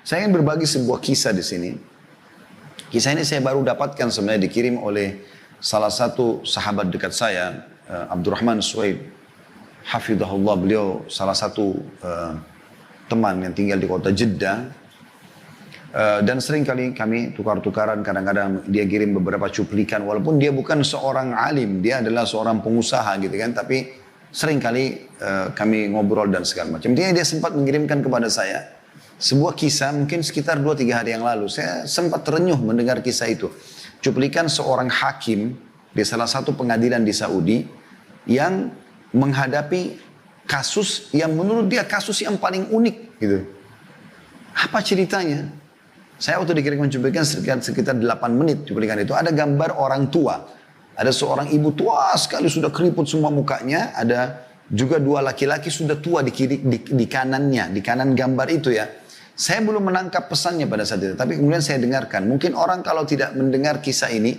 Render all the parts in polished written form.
Saya ingin berbagi sebuah kisah di sini. Kisah ini saya baru dapatkan sebenarnya dikirim oleh salah satu sahabat dekat saya, Abdurrahman Suhaib. Hafidhahullah, beliau salah satu teman yang tinggal di kota Jeddah. Dan sering kali kami tukar-tukaran, kadang-kadang dia kirim beberapa cuplikan. Walaupun dia bukan seorang alim, dia adalah seorang pengusaha gitu kan. Tapi sering kali kami ngobrol dan segala macam. Dia sempat mengirimkan kepada saya sebuah kisah mungkin sekitar 2-3 hari yang lalu. Saya sempat terenyuh mendengar kisah itu. Cuplikan seorang hakim di salah satu pengadilan di Saudi yang menghadapi kasus yang menurut dia kasus yang paling unik gitu. Apa ceritanya? Saya waktu dikirimkan cuplikan sekitar 8 menit cuplikan itu. Ada gambar orang tua. Ada seorang ibu tua sekali sudah keriput semua mukanya. Ada juga 2 laki-laki sudah tua di kanannya. Di kanan gambar itu ya. Saya belum menangkap pesannya pada saat itu. Tapi kemudian saya dengarkan. Mungkin orang kalau tidak mendengar kisah ini.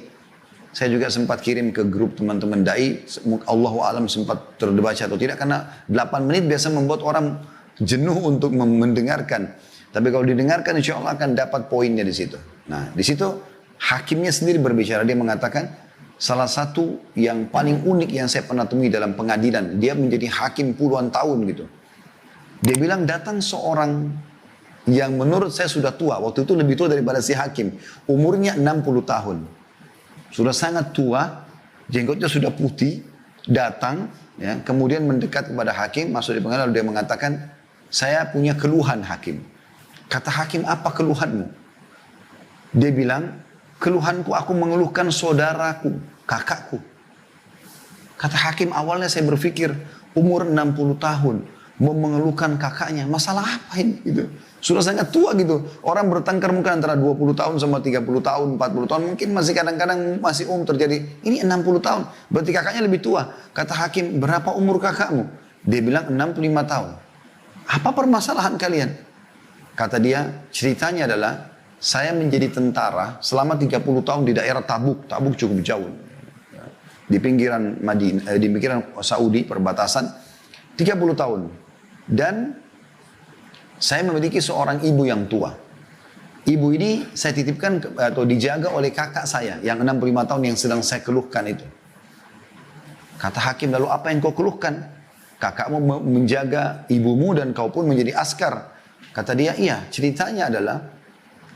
Saya juga sempat kirim ke grup teman-teman da'i. Allahu alam sempat terbaca atau tidak. Karena 8 menit biasa membuat orang jenuh untuk mendengarkan. Tapi kalau didengarkan insya Allah akan dapat poinnya di situ. Nah di situ hakimnya sendiri berbicara. Dia mengatakan salah satu yang paling unik yang saya pernah temui dalam pengadilan. Dia menjadi hakim puluhan tahun gitu. Dia bilang datang seorang yang menurut saya sudah tua. Waktu itu lebih tua daripada si hakim. Umurnya 60 tahun. Sudah sangat tua. Jenggotnya sudah putih. Datang. Ya, kemudian mendekat kepada hakim. Masuk di pengadilan. Lalu dia mengatakan saya punya keluhan hakim. Kata hakim, apa keluhanmu? Dia bilang, keluhanku aku mengeluhkan saudaraku, kakakku. Kata hakim, awalnya saya berpikir, umur 60 tahun, mau mengeluhkan kakaknya, masalah apa ini? Gitu. Sudah sangat tua gitu. Orang bertengkar mungkin antara 20 tahun sama 30 tahun, 40 tahun, mungkin masih kadang-kadang masih terjadi. Ini 60 tahun, berarti kakaknya lebih tua. Kata hakim, berapa umur kakakmu? Dia bilang 65 tahun. Apa permasalahan kalian? Kata dia, ceritanya adalah saya menjadi tentara selama 30 tahun di daerah Tabuk. Tabuk cukup jauh. Di pinggiran Madinah, di pinggiran Saudi, perbatasan. 30 tahun. Dan saya memiliki seorang ibu yang tua. Ibu ini saya titipkan atau dijaga oleh kakak saya yang 65 tahun yang sedang saya keluhkan itu. Kata hakim, lalu apa yang kau keluhkan? Kakakmu menjaga ibumu dan kau pun menjadi askar. Kata dia, iya ceritanya adalah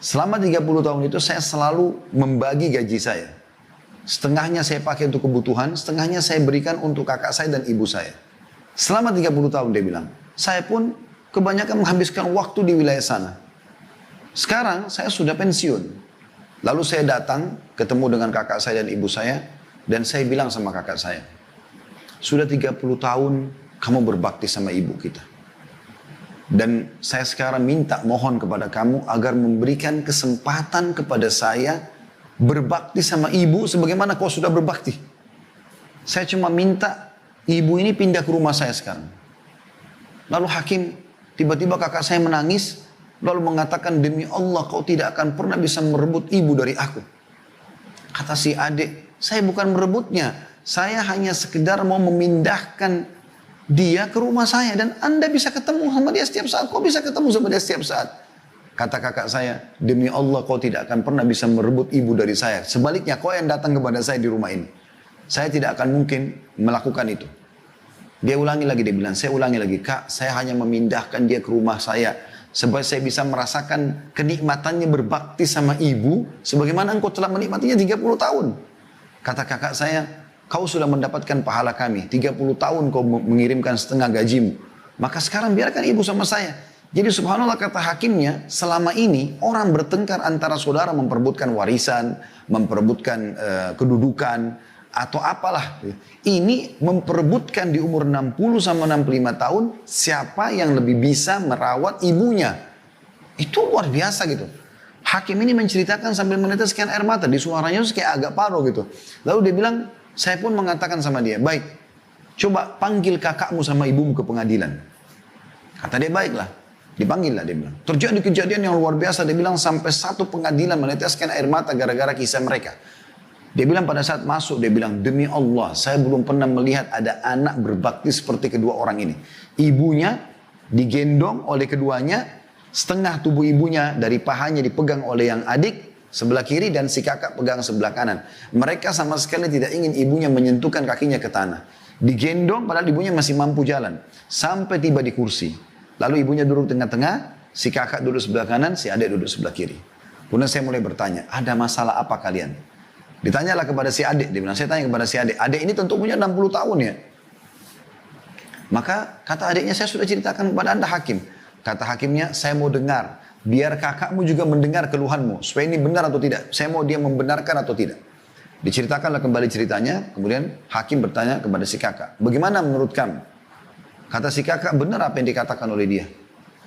selama 30 tahun itu saya selalu membagi gaji saya. Setengahnya saya pakai untuk kebutuhan, setengahnya saya berikan untuk kakak saya dan ibu saya. Selama 30 tahun dia bilang, saya pun kebanyakan menghabiskan waktu di wilayah sana. Sekarang saya sudah pensiun. Lalu saya datang ketemu dengan kakak saya dan ibu saya. Dan saya bilang sama kakak saya, sudah 30 tahun kamu berbakti sama ibu kita. Dan saya sekarang minta mohon kepada kamu agar memberikan kesempatan kepada saya berbakti sama ibu sebagaimana kau sudah berbakti. Saya cuma minta ibu ini pindah ke rumah saya sekarang. Lalu hakim, tiba-tiba kakak saya menangis, lalu mengatakan, demi Allah kau tidak akan pernah bisa merebut ibu dari aku. Kata si adik, saya bukan merebutnya, saya hanya sekedar mau memindahkan dia ke rumah saya dan Anda bisa ketemu sama dia setiap saat. Kau bisa ketemu sama dia setiap saat. Kata kakak saya, demi Allah kau tidak akan pernah bisa merebut ibu dari saya. Sebaliknya kau yang datang kepada saya di rumah ini. Saya tidak akan mungkin melakukan itu. Dia ulangi lagi, dia bilang, saya ulangi lagi. Kak, saya hanya memindahkan dia ke rumah saya. Supaya saya bisa merasakan kenikmatannya berbakti sama ibu. Sebagaimana engkau telah menikmatinya 30 tahun. Kata kakak saya, kau sudah mendapatkan pahala kami. 30 tahun kau mengirimkan setengah gajimu. Maka sekarang biarkan ibu sama saya. Jadi subhanallah kata hakimnya, selama ini orang bertengkar antara saudara memperebutkan warisan, memperebutkan kedudukan, atau apalah. Ini memperebutkan di umur 60 sama 65 tahun, siapa yang lebih bisa merawat ibunya. Itu luar biasa gitu. Hakim ini menceritakan sambil meneteskan air mata, di suaranya itu kayak agak paruh gitu. Lalu dia bilang, saya pun mengatakan sama dia, baik, coba panggil kakakmu sama ibumu ke pengadilan. Kata dia, baiklah. Dipanggil lah, dia bilang. Terjadi kejadian yang luar biasa, dia bilang sampai satu pengadilan meneteskan air mata gara-gara kisah mereka. Dia bilang pada saat masuk, dia bilang, demi Allah, saya belum pernah melihat ada anak berbakti seperti kedua orang ini. Ibunya digendong oleh keduanya, Setengah tubuh ibunya dari pahanya dipegang oleh yang adik sebelah kiri dan si kakak pegang sebelah kanan. Mereka sama sekali tidak ingin ibunya menyentuhkan kakinya ke tanah. Digendong padahal ibunya masih mampu jalan. Sampai tiba di kursi. Lalu ibunya duduk tengah-tengah, si kakak duduk sebelah kanan, si adik duduk sebelah kiri. Kemudian saya mulai bertanya, ada masalah apa kalian? Ditanyalah kepada si adik, dia bilang, saya tanya kepada si adik. Adik ini tentu punya 60 tahun ya. Maka kata adiknya, saya sudah ceritakan kepada anda hakim. Kata hakimnya, saya mau dengar. Biar kakakmu juga mendengar keluhanmu. Supaya ini benar atau tidak. Saya mau dia membenarkan atau tidak. Diceritakanlah kembali ceritanya. Kemudian hakim bertanya kepada si kakak. Bagaimana menurut kamu? Kata si kakak, benar apa yang dikatakan oleh dia.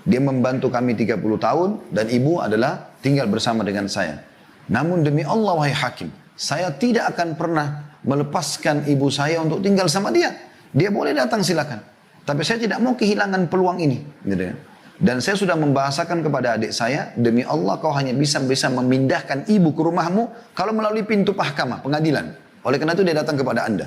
Dia membantu kami 30 tahun. Dan ibu adalah tinggal bersama dengan saya. Namun demi Allah wahai hakim. Saya tidak akan pernah melepaskan ibu saya untuk tinggal sama dia. Dia boleh datang silakan. Tapi saya tidak mau kehilangan peluang ini. Gitu ya. Dan saya sudah membahasakan kepada adik saya, demi Allah kau hanya bisa memindahkan ibu ke rumahmu kalau melalui pintu mahkamah, pengadilan. Oleh karena itu dia datang kepada anda.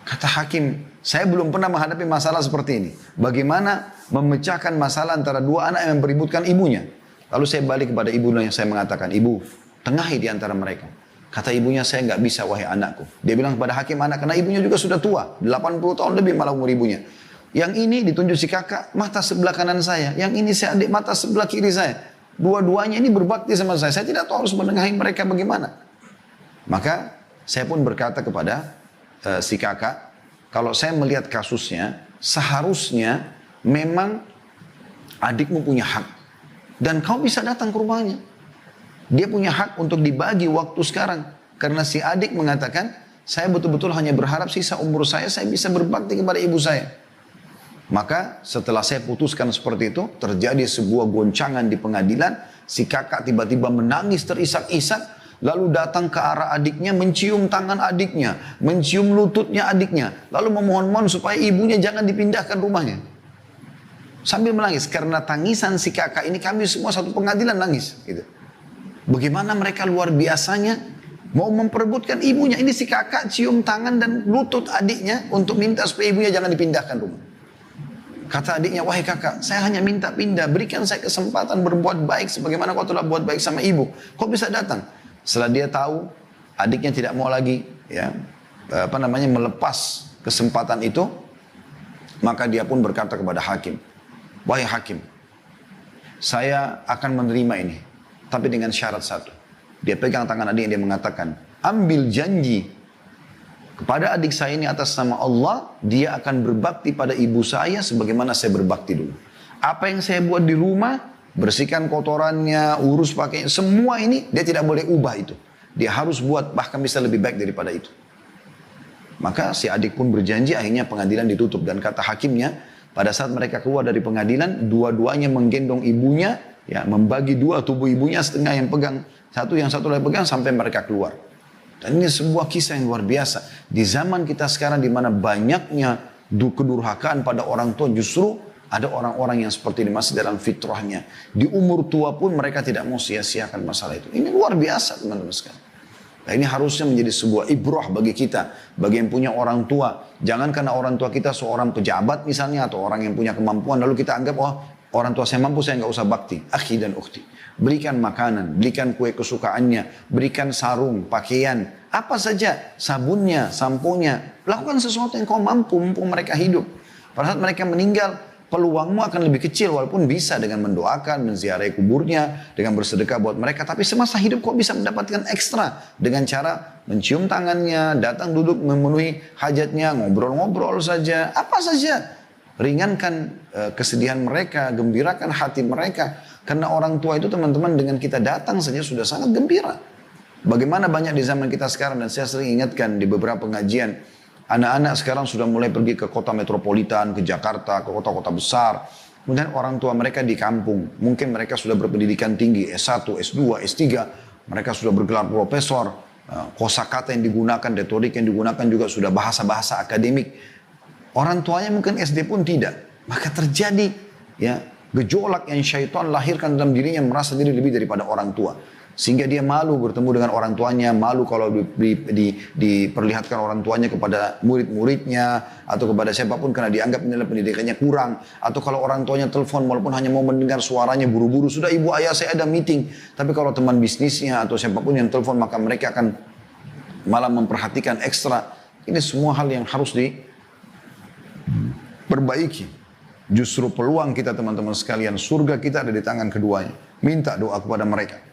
Kata hakim, saya belum pernah menghadapi masalah seperti ini. Bagaimana memecahkan masalah antara dua anak yang beributkan ibunya. Lalu saya balik kepada ibunya yang saya mengatakan, ibu, tengahi di antara mereka. Kata ibunya, saya nggak bisa wahai anakku. Dia bilang kepada hakim anak, karena ibunya juga sudah tua, 80 tahun lebih malah umur ibunya. Yang ini ditunjuk si kakak, mata sebelah kanan saya. Yang ini si adik, mata sebelah kiri saya. Dua-duanya ini berbakti sama saya. Saya tidak tahu harus menengahi mereka bagaimana. Maka saya pun berkata kepada si kakak, kalau saya melihat kasusnya, seharusnya memang adikmu punya hak. Dan kau bisa datang ke rumahnya. Dia punya hak untuk dibagi waktu sekarang. Karena si adik mengatakan, saya betul-betul hanya berharap sisa umur saya bisa berbakti kepada ibu saya. Maka setelah saya putuskan seperti itu, terjadi sebuah goncangan di pengadilan. Si kakak tiba-tiba menangis terisak-isak, lalu datang ke arah adiknya, mencium tangan adiknya, mencium lututnya adiknya, lalu memohon-mohon supaya ibunya jangan dipindahkan rumahnya. Sambil menangis, karena tangisan si kakak ini kami semua satu pengadilan nangis. Gitu. Bagaimana mereka luar biasanya mau memperebutkan ibunya. Ini si kakak cium tangan dan lutut adiknya untuk minta supaya ibunya jangan dipindahkan rumah. Kata adiknya, wahai kakak, saya hanya minta pindah. Berikan saya kesempatan berbuat baik sebagaimana kau telah buat baik sama ibu. Kau bisa datang. Setelah dia tahu, adiknya tidak mau lagi melepas kesempatan itu. Maka dia pun berkata kepada hakim, wahai hakim, saya akan menerima ini. Tapi dengan syarat satu. Dia pegang tangan adiknya, dia mengatakan, ambil janji kepada adik saya ini atas nama Allah, dia akan berbakti pada ibu saya sebagaimana saya berbakti dulu. Apa yang saya buat di rumah, bersihkan kotorannya, urus pakainya, semua ini dia tidak boleh ubah itu. Dia harus buat bahkan bisa lebih baik daripada itu. Maka si adik pun berjanji, akhirnya pengadilan ditutup. Dan kata hakimnya, pada saat mereka keluar dari pengadilan, dua-duanya menggendong ibunya, ya, membagi dua tubuh ibunya, setengah yang pegang satu, yang satu lagi pegang sampai mereka keluar. Dan ini sebuah kisah yang luar biasa. Di zaman kita sekarang di mana banyaknya kedurhakaan pada orang tua, justru ada orang-orang yang seperti ini masih dalam fitrahnya. Di umur tua pun mereka tidak mau sia-siakan masalah itu. Ini luar biasa teman-teman sekalian. Nah, ini harusnya menjadi sebuah ibrah bagi kita, bagi yang punya orang tua. Jangan karena orang tua kita seorang pejabat misalnya atau orang yang punya kemampuan lalu kita anggap, oh orang tua saya mampu, saya nggak usah bakti. Akhi dan ukhti. Berikan makanan, berikan kue kesukaannya, berikan sarung, pakaian, apa saja, sabunnya, samponya. Lakukan sesuatu yang kau mampu, mumpung mereka hidup. Pada saat mereka meninggal, peluangmu akan lebih kecil walaupun bisa dengan mendoakan, menziarahi kuburnya, dengan bersedekah buat mereka. Tapi semasa hidup kau bisa mendapatkan ekstra dengan cara mencium tangannya, datang duduk memenuhi hajatnya, ngobrol-ngobrol saja, apa saja. Ringankan kesedihan mereka, gembirakan hati mereka. Karena orang tua itu teman-teman dengan kita datang saja sudah sangat gembira. Bagaimana banyak di zaman kita sekarang, dan saya sering ingatkan di beberapa pengajian, anak-anak sekarang sudah mulai pergi ke kota metropolitan, ke Jakarta, ke kota-kota besar. Kemudian orang tua mereka di kampung, mungkin mereka sudah berpendidikan tinggi, S1, S2, S3, mereka sudah bergelar profesor, kosakata yang digunakan, retorik yang digunakan juga sudah bahasa-bahasa akademik. Orang tuanya mungkin SD pun tidak. Maka terjadi ya Gejolak yang syaitan lahirkan dalam dirinya merasa diri lebih daripada orang tua. Sehingga dia malu bertemu dengan orang tuanya, malu kalau diperlihatkan orang tuanya kepada murid-muridnya, atau kepada siapapun karena dianggap nilai pendidikannya kurang. Atau kalau orang tuanya telepon walaupun hanya mau mendengar suaranya buru-buru, sudah ibu ayah saya ada meeting. Tapi kalau teman bisnisnya atau siapapun yang telepon maka mereka akan malah memperhatikan ekstra. Ini semua hal yang harus diperbaiki. Justru peluang kita teman-teman sekalian, surga kita ada di tangan keduanya. Minta doa kepada mereka.